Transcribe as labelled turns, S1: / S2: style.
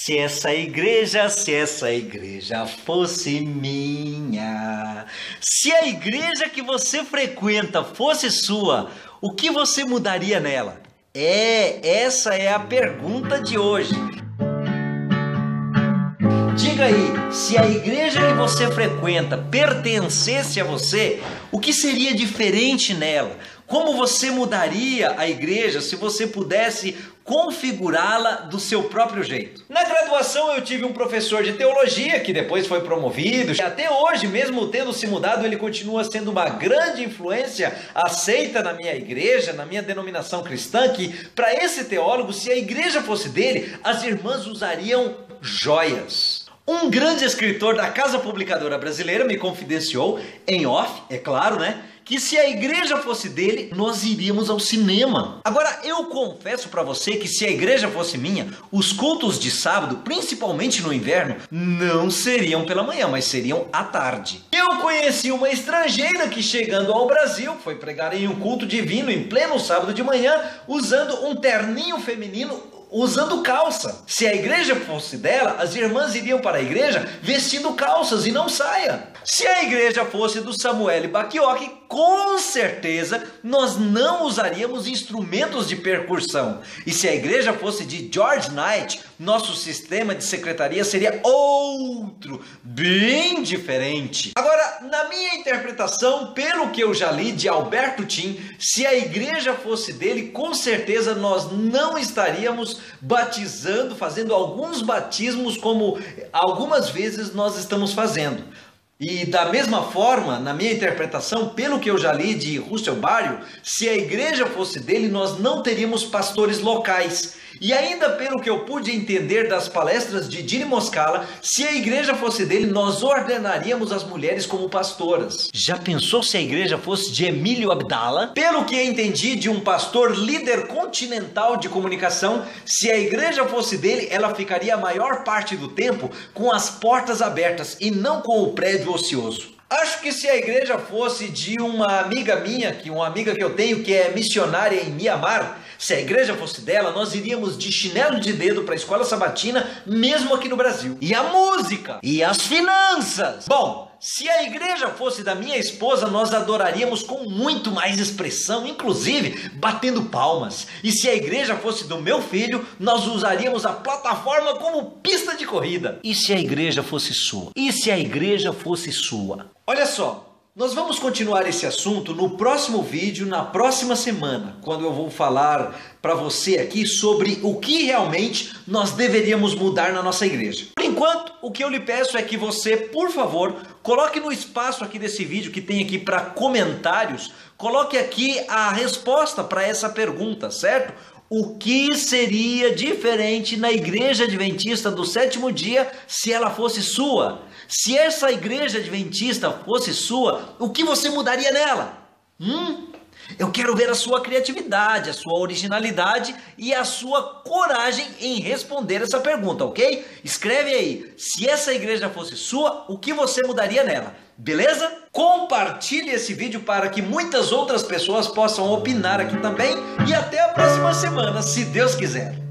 S1: Se essa igreja fosse minha, se a igreja que você frequenta fosse sua, o que você mudaria nela? Essa é a pergunta de hoje. Diga aí, se a igreja que você frequenta pertencesse a você, o que seria diferente nela? Como você mudaria a igreja se você pudesse configurá-la do seu próprio jeito? Na graduação eu tive um professor de teologia que depois foi promovido. E até hoje, mesmo tendo se mudado, ele continua sendo uma grande influência aceita na minha igreja, na minha denominação cristã, que para esse teólogo, se a igreja fosse dele, as irmãs usariam joias. Um grande escritor da Casa Publicadora Brasileira me confidenciou, em off, é claro, né? Que se a igreja fosse dele, nós iríamos ao cinema. Agora, eu confesso para você que se a igreja fosse minha, os cultos de sábado, principalmente no inverno, não seriam pela manhã, mas seriam à tarde. Eu conheci uma estrangeira que, chegando ao Brasil, foi pregar em um culto divino em pleno sábado de manhã, usando um terninho feminino, usando calça. Se a igreja fosse dela, as irmãs iriam para a igreja vestindo calças e não saia. Se a igreja fosse do Samuel Bacchiocchi, com certeza nós não usaríamos instrumentos de percussão. E se a igreja fosse de George Knight, nosso sistema de secretaria seria outro, bem diferente. Agora, na minha interpretação, pelo que eu já li de Alberto Tim, se a igreja fosse dele, com certeza nós não estaríamos batizando, fazendo alguns batismos como algumas vezes nós estamos fazendo. E da mesma forma, na minha interpretação, pelo que eu já li de Russell Barrio, se a igreja fosse dele, nós não teríamos pastores locais. E ainda pelo que eu pude entender das palestras de Dini Moscala, se a igreja fosse dele, nós ordenaríamos as mulheres como pastoras. Já pensou se a igreja fosse de Emílio Abdala? Pelo que entendi de um pastor líder continental de comunicação, se a igreja fosse dele, ela ficaria a maior parte do tempo com as portas abertas e não com o prédio ocioso. Acho que se a igreja fosse de uma amiga minha, uma amiga que eu tenho que é missionária em Mianmar, se a igreja fosse dela, nós iríamos de chinelo de dedo para a escola sabatina, mesmo aqui no Brasil. E a música? E as finanças? Bom, se a igreja fosse da minha esposa, nós adoraríamos com muito mais expressão, inclusive batendo palmas. E se a igreja fosse do meu filho, nós usaríamos a plataforma como pista de corrida. E se a igreja fosse sua? E se a igreja fosse sua? Olha só. Nós vamos continuar esse assunto no próximo vídeo, na próxima semana, quando eu vou falar para você aqui sobre o que realmente nós deveríamos mudar na nossa igreja. Por enquanto, o que eu lhe peço é que você, por favor, coloque no espaço aqui desse vídeo que tem aqui para comentários, coloque aqui a resposta para essa pergunta, certo? O que seria diferente na igreja adventista do sétimo dia se ela fosse sua? Se essa igreja adventista fosse sua, o que você mudaria nela? Eu quero ver a sua criatividade, a sua originalidade e a sua coragem em responder essa pergunta, ok? Escreve aí, se essa igreja fosse sua, o que você mudaria nela? Beleza? Compartilhe esse vídeo para que muitas outras pessoas possam opinar aqui também e até a próxima semana, se Deus quiser.